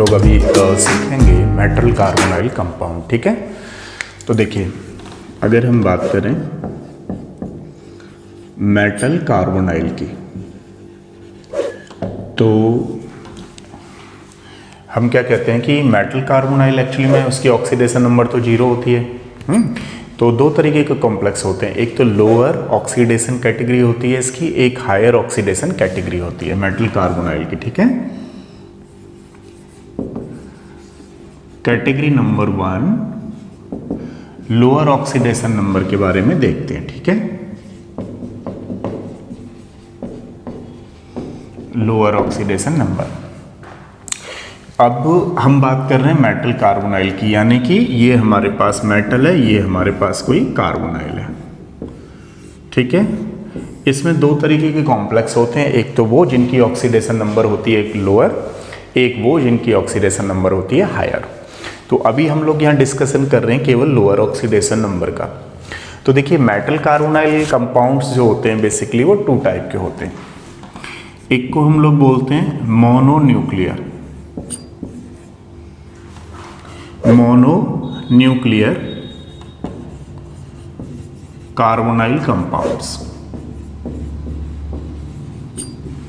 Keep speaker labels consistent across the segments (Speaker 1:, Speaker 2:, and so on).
Speaker 1: लोग अभी सीखेंगे मेटल कार्बोनाइल कंपाउंड। ठीक है, तो देखिए अगर हम बात करें मेटल कार्बोनाइल की, तो हम क्या कहते हैं कि मेटल कार्बोनाइल एक्चुअली में उसकी ऑक्सीडेशन नंबर तो 0 होती है। तो दो तरीके के कॉम्प्लेक्स होते हैं, एक तो लोअर ऑक्सीडेशन कैटेगरी होती है इसकी, एक हायर ऑक्सीडेशन कैटेगरी होती है मेटल कार्बोनाइल की। ठीक है, category number 1 lower oxidation number के बारे में देखते हैं। ठीक है, लोअर ऑक्सीडेशन नंबर। अब हम बात कर रहे हैं मेटल कार्बोनाइल की, यानी कि ये हमारे पास मेटल है, ये हमारे पास कोई कार्बोनाइल है। ठीक है, इसमें दो तरीके के कॉम्प्लेक्स होते हैं, एक तो वो जिनकी ऑक्सीडेशन नंबर होती है लोअर, एक वो जिनकी ऑक्सीडेशन नंबर होती है हायर। तो अभी हम लोग यहाँ डिस्कशन कर रहे हैं केवल लोअर ऑक्सीडेशन नंबर का। तो देखिए मेटल कार्बोनाइल कंपाउंड्स जो होते हैं बेसिकली वो 2 टाइप के होते हैं। एक को हम लोग बोलते हैं मोनोन्यूक्लियर कार्बोनाइल कंपाउंड्स।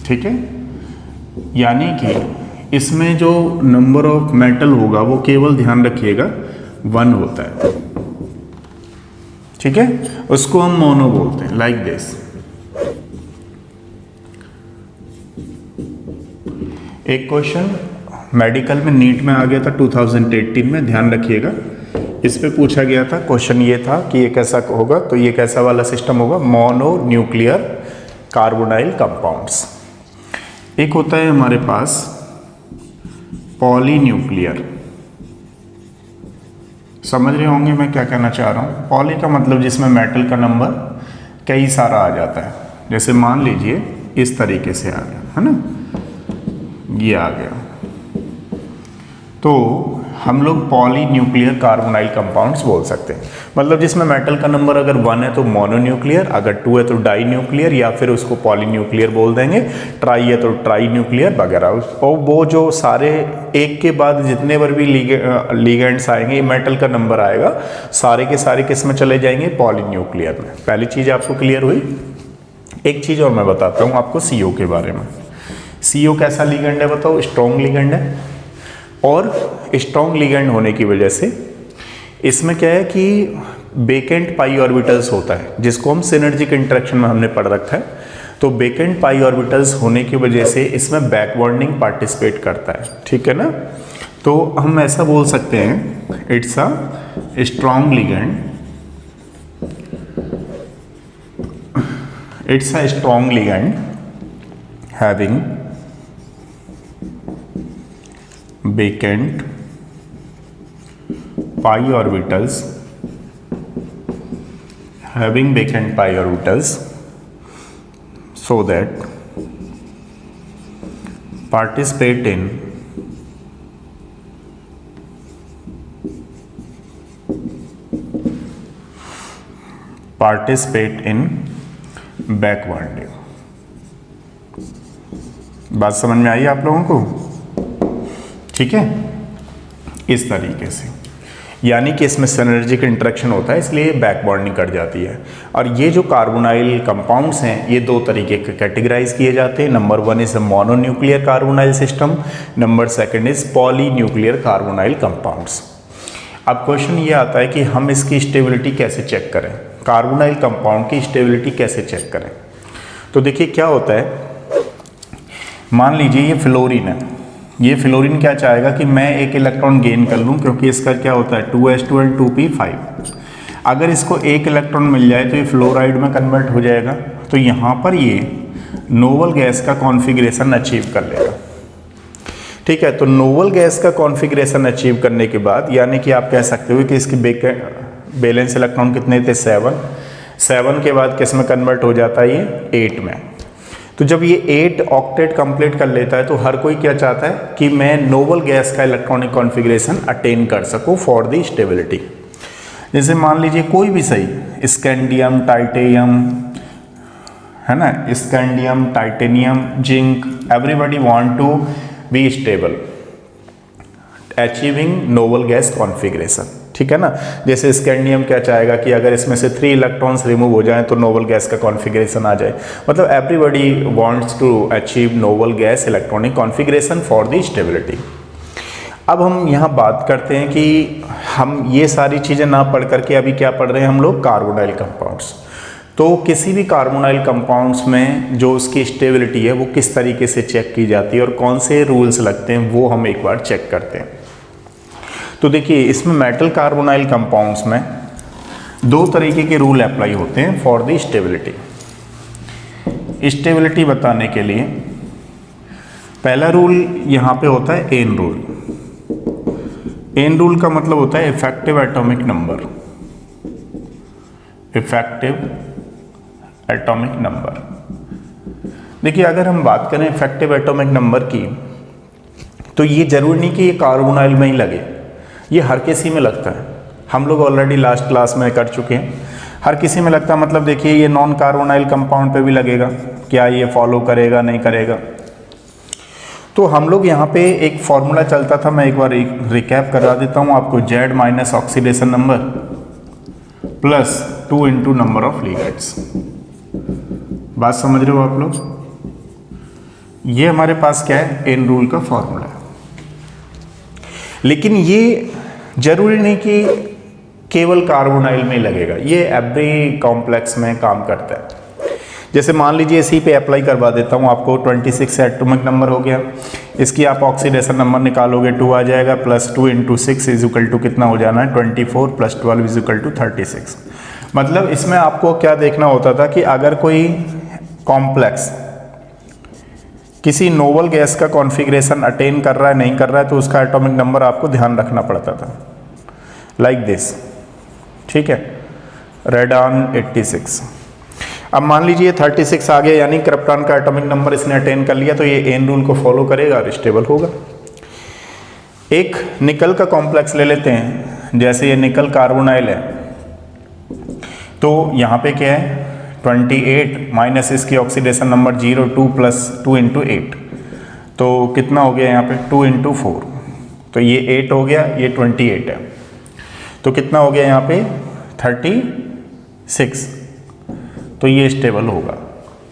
Speaker 1: ठीक है, यानी कि इसमें जो नंबर ऑफ मेटल होगा वो केवल ध्यान रखिएगा 1 होता है। ठीक है, उसको हम मोनो बोलते हैं, लाइक दिस। एक क्वेश्चन मेडिकल में नीट में आ गया था 2018 में, ध्यान रखिएगा, इस पे पूछा गया था। क्वेश्चन ये था कि ये कैसा होगा, तो ये कैसा वाला सिस्टम होगा, मोनोन्यूक्लियर कार्बोनाइल कंपाउंड्स। एक होता है हमारे पास पॉलीन्यूक्लियर। समझ रहे होंगे मैं क्या कहना चाह रहा हूँ। पॉली का मतलब जिसमें मेटल का नंबर कई सारा आ जाता है, जैसे मान लीजिए इस तरीके से आ गया है ना, ये आ गया, तो हम लोग पॉलीन्यूक्लियर कार्बोनाइल कंपाउंड्स बोल सकते हैं। मतलब जिसमें मेटल का नंबर अगर 1 है तो मोनोन्यूक्लियर, अगर 2 है तो डाई न्यूक्लियर, या फिर उसको पॉलीन्यूक्लियर बोल देंगे, ट्राई है तो ट्राई न्यूक्लियर वगैरह। और वो जो सारे एक के बाद जितने बार भी लिगेंड्स आएंगे, मेटल का नंबर आएगा, सारे के सारे किस में चले जाएंगे, पॉलीन्यूक्लियर में। पहली चीज़ आपको क्लियर हुई। एक चीज़ और मैं बताता हूँ आपको CO के बारे में। CO कैसा लिगेंड है बताओ, स्ट्रॉन्ग लिगेंड है, और स्ट्रॉन्ग लिगेंड होने की वजह से इसमें क्या है कि वेकेंट पाई ऑर्बिटल्स होता है, जिसको हम सिनर्जिक इंटरेक्शन में हमने पढ़ रखा है। तो वेकेंट पाई ऑर्बिटल्स होने की वजह से इसमें बैक बॉन्डिंग पार्टिसिपेट करता है। ठीक है ना, तो हम ऐसा बोल सकते हैं, it's a strong ligand, it's a strong ligand having vacant pi orbitals, having vacant pi orbitals, so that participate in back bonding। बात समझ में आई आप लोगों को? ठीक है, इस तरीके से, यानी कि इसमें सिनर्जिक इंटरेक्शन होता है, इसलिए बैक बॉन्डिंग कर जाती है। और ये जो कार्बोनाइल कंपाउंड्स हैं ये 2 तरीके के कैटेगराइज किए जाते हैं। Number 1 is mononuclear carbonyl system, number 2 is polynuclear carbonyl compounds. अब क्वेश्चन ये आता है कि हम इसकी स्टेबिलिटी कैसे चेक करें, कार्बोनाइल कंपाउंड की स्टेबिलिटी कैसे चेक करें। तो देखिए क्या होता है, मान लीजिए ये फ्लोरीन है, ये फ्लोरीन क्या चाहेगा कि मैं एक इलेक्ट्रॉन गेन कर लूं, क्योंकि इसका क्या होता है 2s2 2p5। अगर इसको एक इलेक्ट्रॉन मिल जाए तो ये फ्लोराइड में कन्वर्ट हो जाएगा, तो यहाँ पर ये नोबल गैस का कॉन्फ़िगरेशन अचीव कर लेगा। ठीक है, तो नोबल गैस का कॉन्फ़िगरेशन अचीव करने के बाद, यानी कि आप कह सकते हो कि इसकी बैलेंस इलेक्ट्रॉन कितने थे, 7 के बाद किस में कन्वर्ट हो जाता है, ये 8 में। तो जब ये 8 ऑक्टेट कंप्लीट कर लेता है तो हर कोई क्या चाहता है कि मैं नोबल गैस का इलेक्ट्रॉनिक कॉन्फ़िगरेशन अटेन कर सकूं फॉर द स्टेबिलिटी। जैसे मान लीजिए कोई भी सही, स्कैंडियम, टाइटेनियम, है ना, scandium, titanium, zinc, everybody want to be stable. Achieving noble gas configuration, ठीक है ना। जैसे स्कैंडियम क्या चाहेगा कि अगर इसमें से 3 इलेक्ट्रॉन्स रिमूव हो जाएं तो नोबल गैस का कॉन्फ़िगरेशन आ जाए। मतलब everybody wants to achieve noble gas electronic configuration for the stability. अब हम यहाँ बात करते हैं कि हम ये सारी चीज़ें ना पढ़ करके अभी क्या पढ़ रहे हैं हम लोग, कार्बोनाइल कंपाउंड्स। तो किसी भी कार्बोनाइल कंपाउंड्स में जो उसकी स्टेबिलिटी है वो किस तरीके से चेक की जाती है और कौन से रूल्स लगते हैं वो हम एक बार चेक करते हैं। तो देखिए इसमें मेटल कार्बोनाइल कंपाउंड्स में 2 तरीके के रूल अप्लाई होते हैं फॉर द स्टेबिलिटी। स्टेबिलिटी बताने के लिए पहला रूल यहाँ पे होता है एन रूल। एन रूल का मतलब होता है effective atomic number. Effective atomic number. देखिए अगर हम बात करें इफेक्टिव एटॉमिक नंबर की तो ये जरूरी नहीं कि ये कार्बोनाइल में ही लगे, ये हर किसी में लगता है। हम लोग ऑलरेडी लास्ट क्लास में कर चुके हैं, हर किसी में लगता है। मतलब देखिए ये नॉन कार्बोनाइल कंपाउंड पे भी लगेगा, क्या ये फॉलो करेगा नहीं करेगा। तो हम लोग यहाँ पे एक फॉर्मूला चलता था, मैं एक बार रिकैप करा देता हूँ आपको। Z minus oxidation number plus 2 into number of ligands. बात समझ रहे हो आप लोग? ये हमारे पास क्या है, एन रूल का फॉर्मूला है। लेकिन ये जरूरी नहीं कि केवल कार्बोनाइल में ही लगेगा, ये एवरी कॉम्प्लेक्स में काम करता है। जैसे मान लीजिए इसी पे अप्लाई करवा देता हूँ आपको। 26 एटॉमिक नंबर हो गया, इसकी आप ऑक्सीडेशन नंबर निकालोगे 2 आ जाएगा, plus 2 into 6 is equal to कितना हो जाना है 24 प्लस 12 इज इक्वल टू 36। मतलब इसमें आपको क्या देखना होता था कि अगर कोई कॉम्प्लेक्स किसी नोबल गैस का कॉन्फ़िगरेशन अटेन कर रहा है नहीं कर रहा है तो उसका एटॉमिक नंबर आपको ध्यान रखना पड़ता था, लाइक दिस, ठीक है। रेडॉन 86। अब मान लीजिए 36 आ गया, यानी क्रिप्टॉन का एटॉमिक नंबर इसने अटेन कर लिया, तो ये एन रूल को फॉलो करेगा और स्टेबल होगा। एक निकल का कॉम्प्लेक्स ले लेते हैं, जैसे ये निकल कार्बोनाइल है, तो यहाँ पे क्या है 28 माइनस इसकी ऑक्सीडेशन नंबर 0 2 प्लस 2 इंटू 8, तो कितना हो गया यहाँ पे 2 इंटू 4, तो ये 8 हो गया, ये 28 है, तो कितना हो गया यहाँ पे 36, तो ये स्टेबल होगा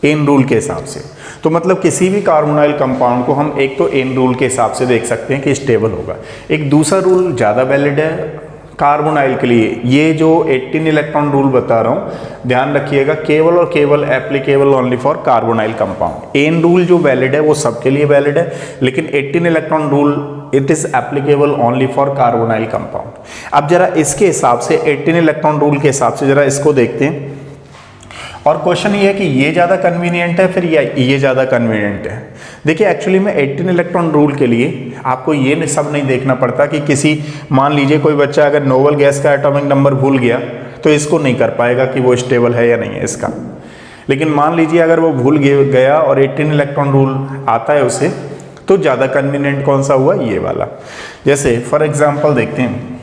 Speaker 1: एन रूल के हिसाब से। तो मतलब किसी भी कार्बोनाइल कंपाउंड को हम एक तो एन रूल के हिसाब से देख सकते हैं कि स्टेबल होगा। एक दूसरा रूल ज़्यादा वैलिड है कार्बोनाइल के लिए, ये जो 18 इलेक्ट्रॉन रूल बता रहा हूँ, ध्यान रखिएगा, केवल और केवल applicable only for carbonyl compound. EAN rule जो वैलिड है वो सबके लिए वैलिड है, लेकिन 18 electron rule it is applicable only for carbonyl compound. अब जरा इसके हिसाब से 18 इलेक्ट्रॉन रूल के हिसाब से जरा इसको देखते हैं, और क्वेश्चन ये है कि ये ज़्यादा कन्वीनियंट है फिर ये ज़्यादा कन्वीनियंट है। देखिए एक्चुअली में 18 इलेक्ट्रॉन रूल के लिए आपको ये सब नहीं देखना पड़ता कि किसी, मान लीजिए कोई बच्चा अगर नोबल गैस का एटॉमिक नंबर भूल गया तो इसको नहीं कर पाएगा कि वो स्टेबल है या नहीं है इसका। लेकिन मान लीजिए अगर वो भूल गया और 18 इलेक्ट्रॉन रूल आता है उसे, तो ज़्यादा कन्वीनियंट कौन सा हुआ, ये वाला। जैसे फॉर एग्जाम्पल देखते हैं,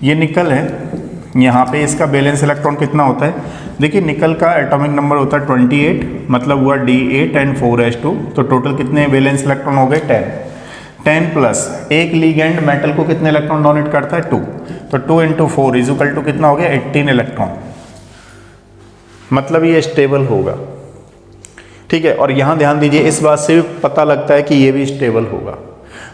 Speaker 1: ये निकल है, यहाँ पे इसका बैलेंस इलेक्ट्रॉन कितना होता है, देखिए निकल का एटॉमिक नंबर होता है 28, मतलब हुआ D8 एंड 4s2, तो टोटल कितने बैलेंस इलेक्ट्रॉन हो गए 10 प्लस एक लीगेंड मेटल को कितने इलेक्ट्रॉन डोनेट करता है 2, तो 2 इंटू 4 इज इक्वल टू कितना हो गया 18 इलेक्ट्रॉन, मतलब ये स्टेबल होगा, ठीक है। और यहाँ ध्यान दीजिए, इस बात से भी पता लगता है कि ये भी स्टेबल होगा।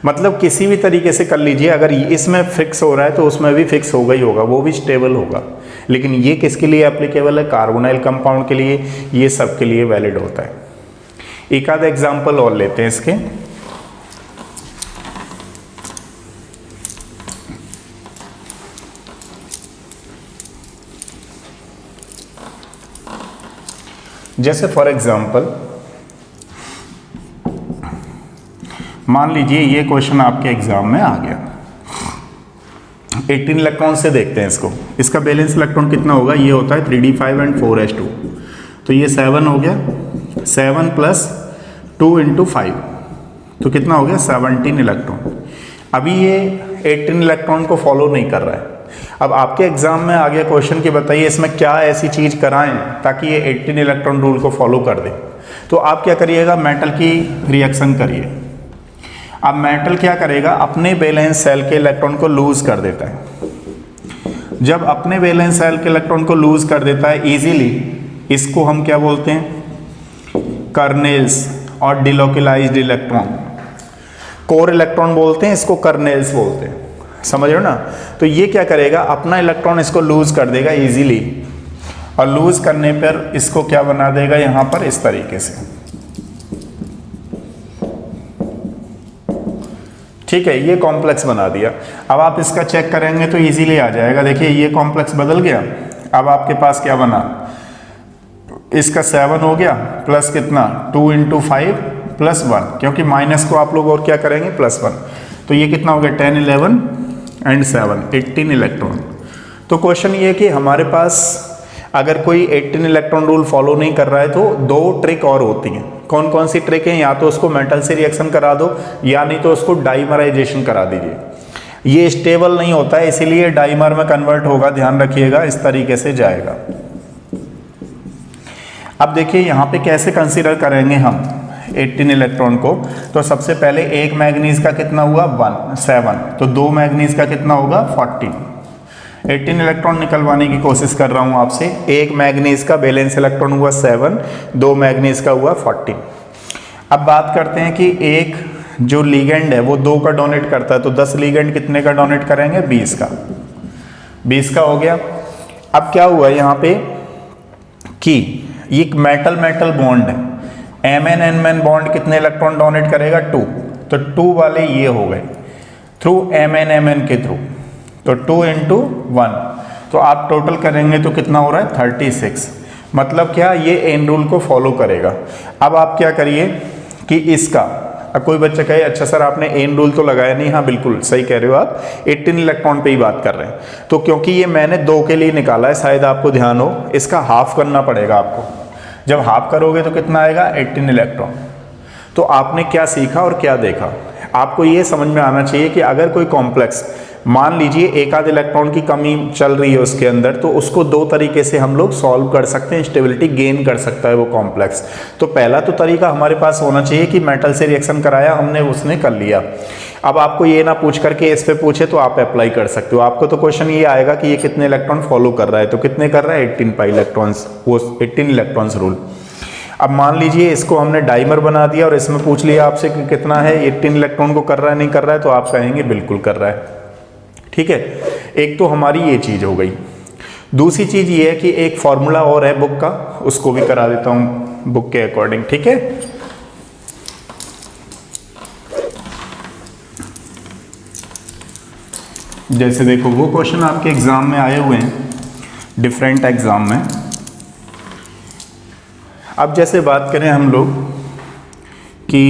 Speaker 1: मतलब किसी भी तरीके से कर लीजिए, अगर इसमें फिक्स हो रहा है तो उसमें भी फिक्स होगा ही होगा, वो भी स्टेबल होगा। लेकिन ये किसके लिए एप्लीकेबल है, कार्बोनाइल कंपाउंड के लिए, ये सब के लिए वैलिड होता है। एक आध एग्जांपल और लेते हैं इसके। जैसे फॉर एग्जांपल मान लीजिए ये क्वेश्चन आपके एग्जाम में आ गया, 18 इलेक्ट्रॉन से देखते हैं इसको, इसका बैलेंस इलेक्ट्रॉन कितना होगा, ये होता है 3d5 एंड 4s2, तो ये 7 हो गया, 7 प्लस 2 इंटू 5, तो कितना हो गया 17 इलेक्ट्रॉन। अभी ये 18 इलेक्ट्रॉन को फॉलो नहीं कर रहा है। अब आपके एग्जाम में आ गया क्वेश्चन कि बताइए इसमें क्या ऐसी चीज़ कराएं ताकि ये 18 इलेक्ट्रॉन रूल को फॉलो कर दे। तो आप क्या करिएगा, मेटल की रिएक्शन करिए। अब मेटल क्या करेगा, अपने वैलेंस सेल के इलेक्ट्रॉन को लूज कर देता है। जब अपने वैलेंस सेल के इलेक्ट्रॉन को लूज कर देता है इजीली, इसको हम क्या बोलते हैं, कर्नेल्स और डिलोकलाइज्ड इलेक्ट्रॉन। कोर इलेक्ट्रॉन बोलते हैं इसको, कर्नेल्स बोलते हैं, समझ रहे हो ना। तो ये क्या करेगा, अपना इलेक्ट्रॉन इसको लूज कर देगा इजीली, और लूज करने पर इसको क्या बना देगा यहां पर इस तरीके से, ठीक है। ये कॉम्प्लेक्स बना दिया। अब आप इसका चेक करेंगे तो इजीली आ जाएगा। देखिए ये कॉम्प्लेक्स बदल गया। अब आपके पास क्या बना, इसका 7 हो गया प्लस कितना 2 × 5 + 1, क्योंकि माइनस को आप लोग और क्या करेंगे +1। तो ये कितना हो गया 10 11 एंड 7 18 इलेक्ट्रॉन। तो क्वेश्चन ये कि हमारे पास अगर कोई 18 इलेक्ट्रॉन रूल फॉलो नहीं कर रहा है तो 2 ट्रिक और होती हैं। कौन कौन सी ट्रिक है, या तो उसको मेटल से रिएक्शन करा दो, या नहीं तो उसको डाइमराइजेशन करा दीजिए। ये स्टेबल नहीं होता है इसीलिए डाइमर में कन्वर्ट होगा, ध्यान रखिएगा, इस तरीके से जाएगा। अब देखिए यहाँ पे कैसे कंसीडर करेंगे हम 18 इलेक्ट्रॉन को। तो सबसे पहले एक मैग्नीज का कितना हुआ 7, तो 2 मैग्नीज का कितना होगा 14। 18 इलेक्ट्रॉन निकलवाने की कोशिश कर रहा हूँ आपसे। एक मैग्नीज का बैलेंस इलेक्ट्रॉन हुआ 7, 2 मैग्नीज का हुआ 14। अब बात करते हैं कि एक जो लीगेंड है वो 2 का डोनेट करता है, तो 10 लीगेंड कितने का डोनेट करेंगे 20 का, 20 का हो गया। अब क्या हुआ यहाँ पे कि ये मेटल मेटल बॉन्ड है, Mn Nn बॉन्ड कितने इलेक्ट्रॉन डोनेट करेगा 2, तो 2 वाले ये हो गए थ्रू Mn Mn के थ्रू, तो 2 × 1, तो आप टोटल करेंगे तो कितना हो रहा है 36। मतलब क्या, ये एन रूल को फॉलो करेगा। अब आप क्या करिए कि इसका, अब कोई बच्चा कहे अच्छा सर आपने एन रूल तो लगाया नहीं, हाँ बिल्कुल सही कह रहे हो आप, 18 इलेक्ट्रॉन पे ही बात कर रहे हैं। तो क्योंकि ये मैंने 2 के लिए निकाला है, शायद आपको ध्यान हो, इसका हाफ करना पड़ेगा आपको। जब हाफ करोगे तो कितना आएगा 18 इलेक्ट्रॉन। तो आपने क्या सीखा और क्या देखा, आपको ये समझ में आना चाहिए कि अगर कोई कॉम्प्लेक्स, मान लीजिए एक आध इलेक्ट्रॉन की कमी चल रही है उसके अंदर, तो उसको 2 तरीके से हम लोग सॉल्व कर सकते हैं, स्टेबिलिटी गेन कर सकता है वो कॉम्प्लेक्स। तो पहला तो तरीका हमारे पास होना चाहिए कि मेटल से रिएक्शन कराया हमने, उसने कर लिया। अब आपको ये ना पूछ करके इस पे पूछे तो आप अप्लाई कर सकते हो। आपको तो क्वेश्चन ये आएगा कि ये कितने इलेक्ट्रॉन फॉलो कर रहा है, तो कितने कर रहा है 18 पाई इलेक्ट्रॉन्स, वो 18 इलेक्ट्रॉन्स रूल। अब मान लीजिए इसको हमने डाइमर बना दिया और इसमें पूछ लिया आपसे कि कितना है 18 इलेक्ट्रॉन को कर रहा है नहीं कर रहा है, तो आप कहेंगे बिल्कुल कर रहा है। ठीक है, एक तो हमारी ये चीज हो गई। दूसरी चीज ये है कि एक फॉर्मूला और है बुक का, उसको भी करा देता हूं बुक के अकॉर्डिंग। ठीक है, जैसे देखो वो क्वेश्चन आपके एग्जाम में आए हुए हैं, डिफरेंट एग्जाम में। अब जैसे बात करें हम लोग कि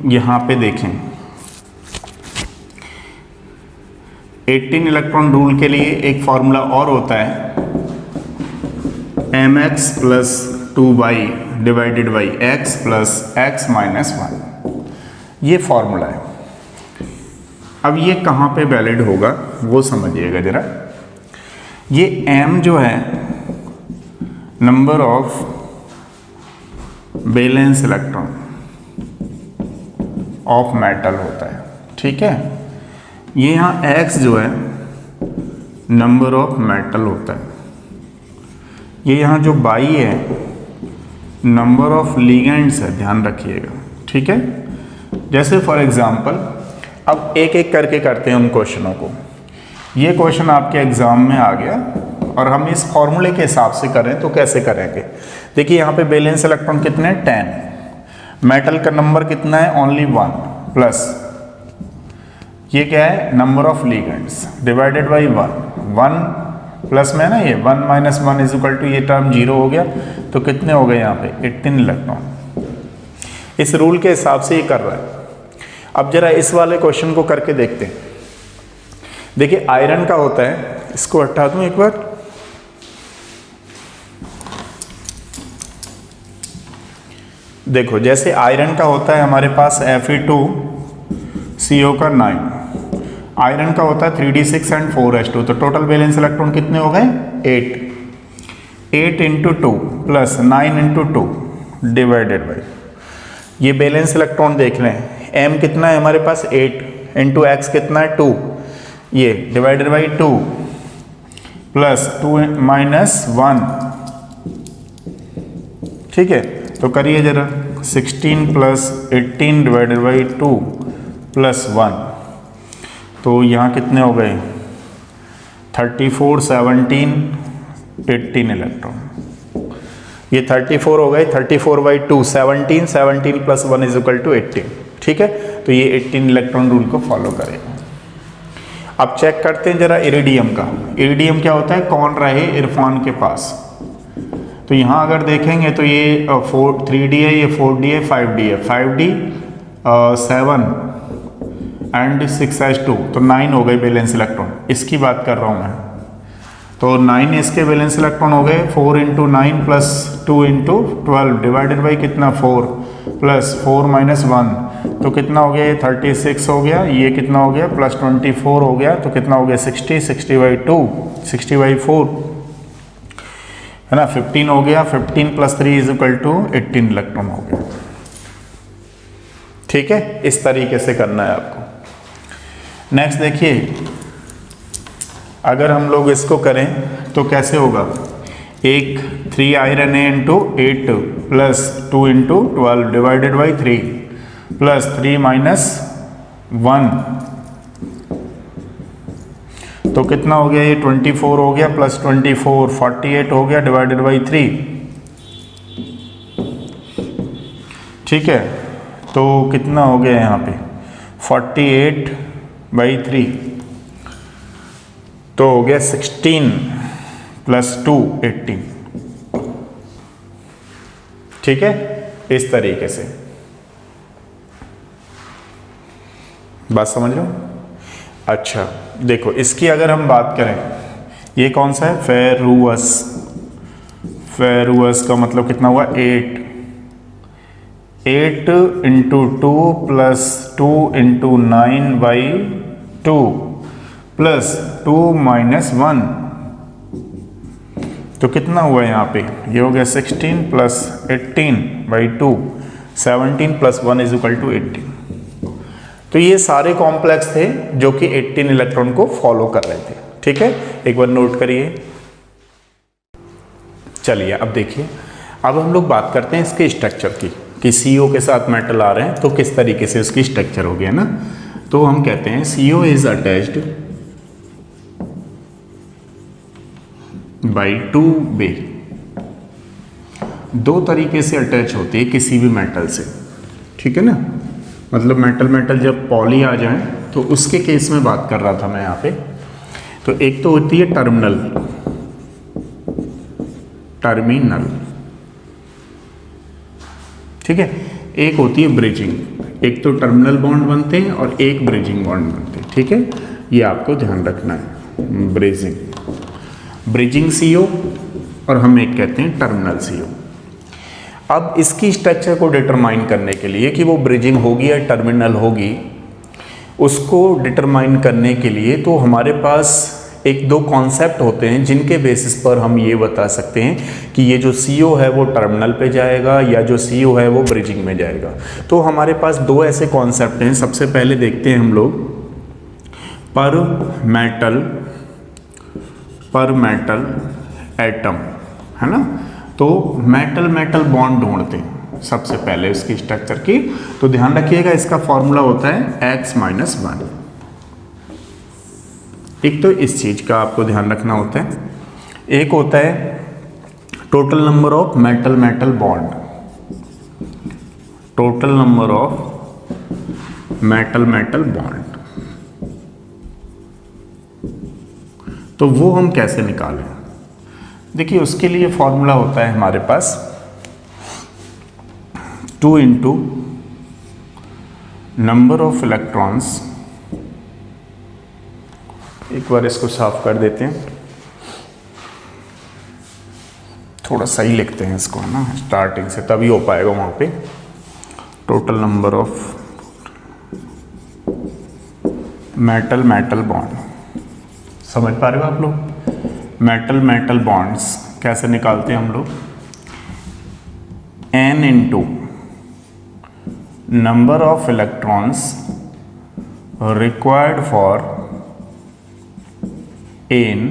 Speaker 1: यहाँ पे देखें 18 इलेक्ट्रॉन रूल के लिए एक फॉर्मूला और होता है, mx + 2y divided by x + x - 1। ये फॉर्मूला है। अब ये कहाँ पे वैलिड होगा वो समझिएगा जरा। ये m जो है number of valence electron of metal होता है। ठीक है, ये यहाँ x जो है नंबर ऑफ मेटल होता है, ये यहाँ जो y है नंबर ऑफ लिगेंड्स है, ध्यान रखिएगा। ठीक है, जैसे फॉर एग्जांपल अब एक एक करके करते हैं उन क्वेश्चनों को। ये क्वेश्चन आपके एग्जाम में आ गया और हम इस फॉर्मूले के हिसाब से करें तो कैसे करेंगे। देखिए यहाँ पे वैलेंस इलेक्ट्रॉन कितने हैं 10, मेटल का नंबर कितना है ओनली 1, प्लस ये क्या है number of ligands divided by 1 plus में ना, ये 1 - 1 = ये टर्म 0 हो गया, तो कितने हो गए यहाँ पे 18 इलेक्ट्रॉन। इस रूल के हिसाब से ये कर रहा है। अब जरा इस वाले क्वेश्चन को करके देखते हैं। देखिए आयरन का होता है, इसको हटा दूं एक बार। देखो जैसे आयरन का होता है हमारे पास Fe2CO का 9, आयरन का होता है 3d6 एंड 4s2, तो टोटल वैलेंस इलेक्ट्रॉन कितने हो गए 8 × 2 + 9 × 2 डिवाइडेड बाई, ये बैलेंस इलेक्ट्रॉन देख लें m कितना है हमारे पास 8 इंटू एक्स कितना है 2, ये डिवाइडेड बाई 2 प्लस 2 माइनस 1, ठीक है। तो करिए जरा 16 प्लस 18 डिवाइडेड बाई 2 प्लस 1, तो यहाँ कितने हो गए 34, 17, 18 इलेक्ट्रॉन। ये 34 हो गए, 34 by 2 17, 17 plus 1 is equal to 18, ठीक है। तो ये 18 इलेक्ट्रॉन रूल को फॉलो करेगा। अब चेक करते हैं जरा इरिडियम का। इरिडियम क्या होता है, कौन रहे इरफान के पास। तो यहाँ अगर देखेंगे तो ये 3D है, ये 4D है, 5D है, 5D 7 एंड 6s2, तो 9 हो गए बैलेंस इलेक्ट्रॉन। इसकी बात कर रहा हूँ मैं, तो 9 इसके बैलेंस इलेक्ट्रॉन हो गए। 4 into 9 plus 2 into 12 divided by कितना 4 प्लस 4 माइनस 1, तो कितना हो गया, ये 36 हो गया, ये कितना हो गया प्लस 24 हो गया, तो कितना हो गया 60, 60 बाई 2, 60 बाई 4 है ना, 15 हो गया, 15 plus 3 is equal to 18 electron हो गया, ठीक है। इस तरीके से करना है आपको। नेक्स्ट देखिए, अगर हम लोग इसको करें तो कैसे होगा, एक 3 आयरन है into 8 plus 2 into 12 divided by 3 plus 3 minus 1, तो कितना हो गया, ये 24 हो गया प्लस 24 48 हो गया डिवाइडेड बाई 3, ठीक है। तो कितना हो गया यहाँ पे 48 बाई 3, तो हो गया 16 प्लस 2 18, ठीक है। इस तरीके से बात समझ लो। अच्छा देखो, इसकी अगर हम बात करें, ये कौन सा है, फेरुअस। फेरुअस का मतलब कितना हुआ 8 into 2 plus 2 into 9 by 2 plus 2 minus 1, तो कितना हुआ यहाँ पे, ये हो गया 16 plus 18 by 2, 17 plus 1 is equal to 18। तो ये सारे कॉम्प्लेक्स थे जो कि 18 इलेक्ट्रॉन को फॉलो कर रहे थे, ठीक है। एक बार नोट करिए। चलिए अब देखिए, अब हम लोग बात करते हैं इसके स्ट्रक्चर की, कि CO के साथ मेटल आ रहे हैं तो किस तरीके से उसकी स्ट्रक्चर हो गया ना। तो हम कहते हैं CO is attached by 2B। दो तरीके से अटैच होती है किसी भी मेटल से, ठीक है ना। मतलब मेटल जब पॉली आ जाए तो उसके केस में बात कर रहा था मैं यहाँ पे। तो एक तो होती है टर्मिनल, ठीक है। एक होती है ब्रिजिंग। एक तो टर्मिनल बॉन्ड बनते हैं और एक ब्रिजिंग बॉन्ड बनते हैं, ठीक है। ये आपको ध्यान रखना है, ब्रिजिंग CO और हम एक कहते हैं टर्मिनल CO। अब इसकी स्ट्रक्चर को डिटरमाइन करने के लिए कि वो ब्रिजिंग होगी या टर्मिनल होगी, उसको डिटरमाइन करने के लिए तो हमारे पास एक दो कॉन्सेप्ट होते हैं जिनके बेसिस पर हम ये बता सकते हैं कि ये जो CO है वो टर्मिनल पे जाएगा या जो CO है वो ब्रिजिंग में जाएगा। तो हमारे पास दो ऐसे कॉन्सेप्ट हैं। सबसे पहले देखते हैं हम लोग पर मेटल एटम, है ना। तो मेटल बॉन्ड ढूंढते हैं सबसे पहले उसकी स्ट्रक्चर की। तो ध्यान रखिएगा, इसका फॉर्मूला होता है X-1। एक तो इस चीज का आपको ध्यान रखना होता है। एक होता है total number of metal bond, total number of metal bond. तो वो हम कैसे निकालें, देखिए उसके लिए फॉर्मूला होता है हमारे पास 2 इंटू नंबर ऑफ इलेक्ट्रॉन्स। एक बार इसको साफ कर देते हैं, थोड़ा सही लिखते हैं इसको, है ना, स्टार्टिंग से, तभी हो पाएगा वहां पे। Total number of metal bond, समझ पा रहे हो आप लोग। मेटल बॉन्ड्स कैसे निकालते हैं हम लोग, N into number of electrons required for N,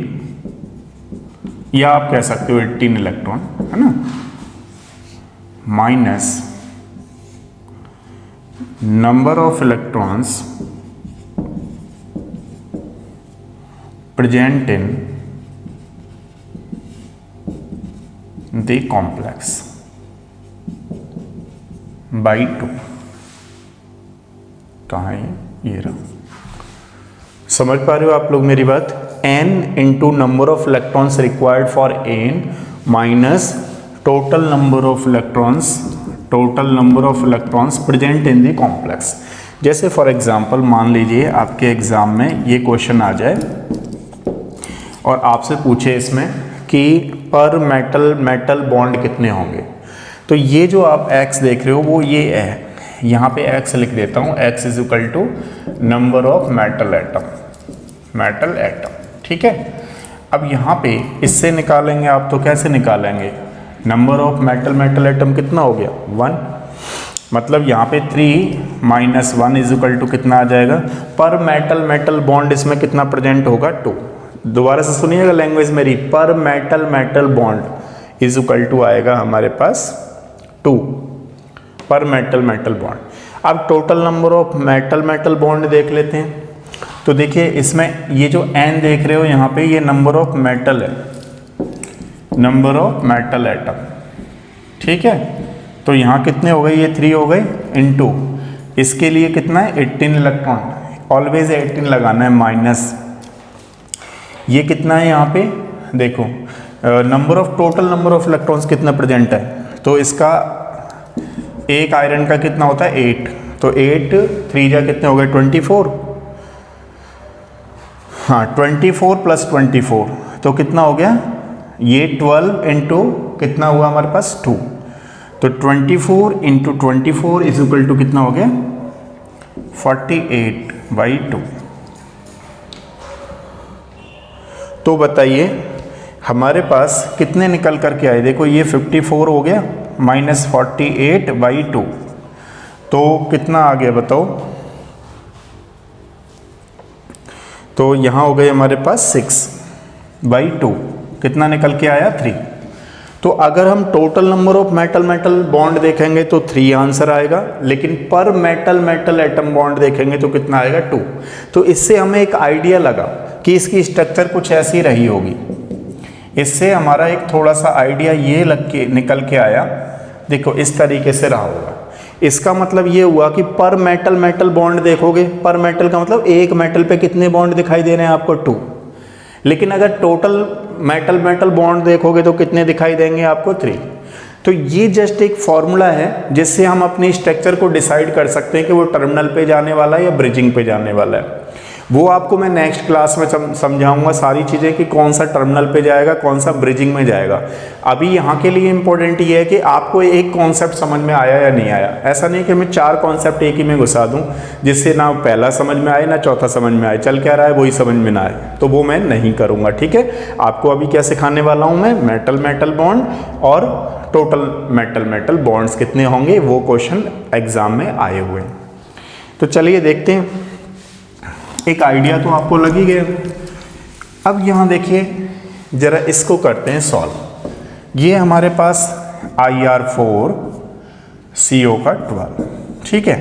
Speaker 1: या आप कह सकते हो 18 इलेक्ट्रॉन, है ना, minus number of electrons present in the complex by 2। कहाँ है ये रहा। समझ पा रहे हो आप लोग मेरी बात। n into number of electrons required for n minus total number of electrons present in the complex. जैसे फॉर एग्जांपल मान लीजिए आपके एग्जाम में ये क्वेश्चन आ जाए और आपसे पूछे इसमें कि पर मेटल बॉन्ड कितने होंगे, तो ये जो आप x देख रहे हो वो ये है, यहाँ पे x लिख देता हूँ, x is equal to number of metal atom, ठीक है। अब यहाँ पे इससे निकालेंगे आप, तो कैसे निकालेंगे, नंबर ऑफ मेटल एटम कितना हो गया 1, मतलब यहाँ पे 3 माइनस 1 इज इक्वल टू कितना आ जाएगा, पर मेटल बॉन्ड इसमें कितना प्रेजेंट होगा 2। दोबारा से सुनिएगा लैंग्वेज मेरी, per metal bond is equal to आएगा हमारे पास 2 पर मेटल बॉन्ड। अब total number of metal bond देख लेते हैं। तो देखिए इसमें ये जो n देख रहे हो यहाँ पे, ये नंबर ऑफ मेटल है, नंबर ऑफ मेटल एटम, ठीक है। तो यहाँ कितने हो गए, ये 3 हो गए, इनटू इसके लिए कितना है 18 इलेक्ट्रॉन, ऑलवेज 18 लगाना है, माइनस ये कितना है यहाँ पे देखो, टोटल नंबर ऑफ इलेक्ट्रॉन्स कितना प्रेजेंट है, तो इसका एक आयरन का कितना होता है 8, तो 8 3 जा कितने हो गए 24, हाँ 24 प्लस 24 तो कितना हो गया, ये 12 इंटू कितना हुआ हमारे पास 2, तो 24 इंटू 24 इज इक्वल टू कितना हो गया 48/2। तो बताइए हमारे पास कितने निकल करके आए, देखो ये 54 हो गया माइनस 48/2, तो कितना आ गया बताओ, तो यहाँ हो गए हमारे पास 6/2, कितना निकल के आया 3। तो अगर हम total number of metal bond देखेंगे तो 3 आंसर आएगा, लेकिन पर मेटल एटम बॉन्ड देखेंगे तो कितना आएगा 2। तो इससे हमें एक आइडिया लगा कि इसकी स्ट्रक्चर कुछ ऐसी रही होगी। इससे हमारा एक थोड़ा सा आइडिया ये निकल के आया, देखो इस तरीके से रहा होगा। इसका मतलब ये हुआ कि पर मेटल बॉन्ड देखोगे, पर मेटल का मतलब एक मेटल पे कितने बॉन्ड दिखाई दे रहे हैं आपको 2, लेकिन अगर टोटल मेटल बॉन्ड देखोगे तो कितने दिखाई देंगे आपको 3। तो ये जस्ट एक फॉर्मूला है जिससे हम अपनी स्ट्रक्चर को डिसाइड कर सकते हैं कि वो टर्मिनल पे जाने वाला है या ब्रिजिंग पे जाने वाला है। वो आपको मैं नेक्स्ट क्लास में समझाऊंगा सारी चीज़ें कि कौन सा टर्मिनल पे जाएगा, कौन सा ब्रिजिंग में जाएगा। अभी यहाँ के लिए इम्पोर्टेंट ये है कि आपको एक कॉन्सेप्ट समझ में आया या नहीं आया। ऐसा नहीं कि मैं 4 कॉन्सेप्ट एक ही में घुसा दूँ जिससे ना पहला समझ में आए ना चौथा समझ में आए, चल क्या रहा है वही समझ में ना आए, तो वो मैं नहीं करूँगा, ठीक है। आपको अभी क्या सिखाने वाला हूँ मैं, मेटल बॉन्ड और टोटल मेटल बॉन्ड्स कितने होंगे, वो क्वेश्चन एग्जाम में आए हुए हैं। तो चलिए देखते हैं, एक आइडिया तो आपको लग ही गया। अब यहाँ देखिए जरा इसको करते हैं सॉल्व। ये हमारे पास IR4 CO का 12, ठीक है।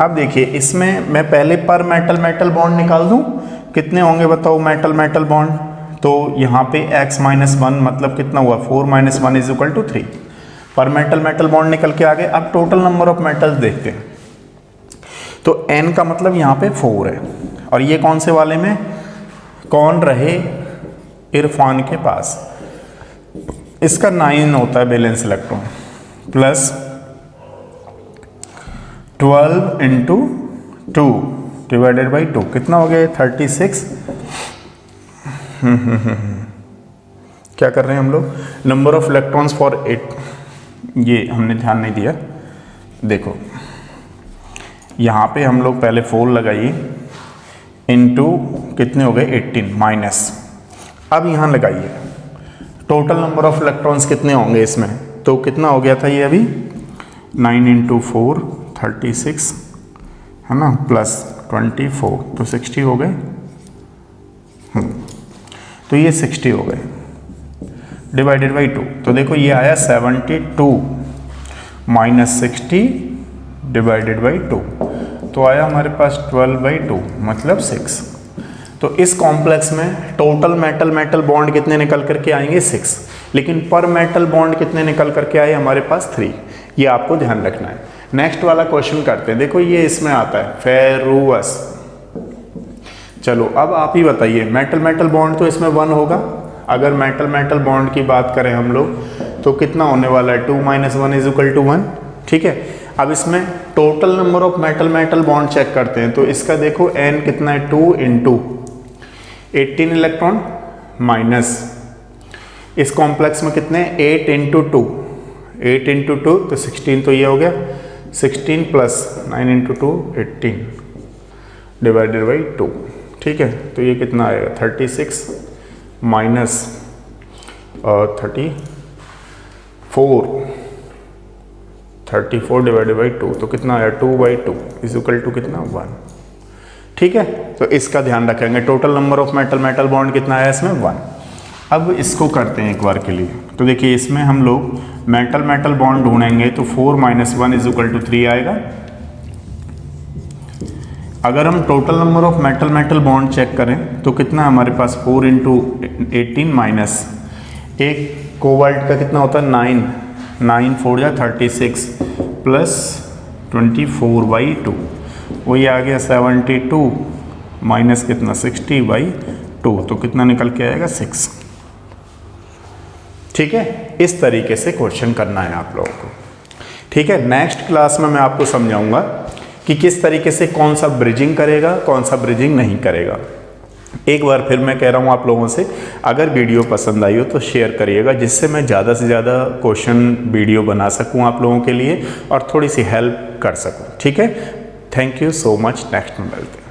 Speaker 1: अब देखिए इसमें मैं पहले पर मेटल बॉन्ड निकाल दूँ, कितने होंगे बताओ मेटल बॉन्ड, तो यहाँ पे x-1 मतलब कितना हुआ 4 - 1 = 3, पर मेटल बॉन्ड निकल के आ गए। अब टोटल नंबर ऑफ मेटल्स देखते हैं, तो n का मतलब यहाँ पे 4 है, और ये कौन से वाले में, कौन रहे इरफान के पास, इसका 9 होता है balance electron, plus 12 into 2 divided by 2 कितना हो गया 36। क्या कर रहे हैं हम लोग, नंबर ऑफ इलेक्ट्रॉन्स फॉर 8, ये हमने ध्यान नहीं दिया। देखो यहाँ पे हम लोग पहले 4 लगाइए इनटू कितने हो गए 18 माइनस, अब यहाँ लगाइए टोटल नंबर ऑफ इलेक्ट्रॉन्स कितने होंगे इसमें, तो कितना हो गया था ये अभी 9 × 4 36 है ना प्लस 24 तो 60 हो गए। तो ये 60 हो गए डिवाइडेड बाई 2। तो देखो ये आया 72 माइनस 60 डिवाइडेड बाई 2, तो आया हमारे पास 12/2 मतलब 6। तो इस कॉम्प्लेक्स में टोटल मेटल मेटल बॉन्ड कितने निकल करके आएंगे 6, लेकिन पर मेटल बॉन्ड कितने निकल करके आए हमारे पास 3। ये आपको ध्यान रखना है। नेक्स्ट वाला क्वेश्चन करते हैं। देखो ये इसमें आता है फेरुअस। चलो अब आप ही बताइए, मेटल मेटल बॉन्ड तो इसमें 1 होगा। अगर मेटल मेटल बॉन्ड की बात करें हम लोग तो कितना होने वाला है 2 - 1 = 1। ठीक है, अब इसमें total number of metal metal bond check करते हैं। तो इसका देखो n कितना है 2 × 18 इलेक्ट्रॉन माइनस इस कॉम्प्लेक्स में कितने 8 × 2 8 × 2 तो 16, तो ये हो गया 16 प्लस 9 × 2 18 डिवाइडेड बाई 2। ठीक है, तो ये कितना आएगा 36 माइनस 34 डिवाइडेड बाई 2, तो कितना आया 2/2 = कितना 1। ठीक है, तो इसका ध्यान रखेंगे। Total number of metal metal bond कितना आया इसमें 1। अब इसको करते हैं एक बार के लिए। तो देखिए इसमें हम लोग मेटल मेटल बॉन्ड ढूंढेंगे तो 4 - 1 = 3 आएगा। अगर हम total number of metal metal bond check करें तो कितना हमारे पास 4 × 18 माइनस एक कोबाल्ट का कितना होता है 9 4 या 36 प्लस 24/2, वही आ गया 72 माइनस कितना 60/2, तो कितना निकल के आएगा 6। ठीक है, इस तरीके से क्वेश्चन करना है आप लोगों को। ठीक है, नेक्स्ट क्लास में मैं आपको समझाऊंगा कि किस तरीके से कौन सा ब्रिजिंग करेगा कौन सा ब्रिजिंग नहीं करेगा। एक बार फिर मैं कह रहा हूँ आप लोगों से, अगर वीडियो पसंद आई हो तो शेयर करिएगा, जिससे मैं ज़्यादा से ज़्यादा क्वेश्चन वीडियो बना सकूँ आप लोगों के लिए और थोड़ी सी हेल्प कर सकूँ। ठीक है, thank you so much. Next में मिलते हैं।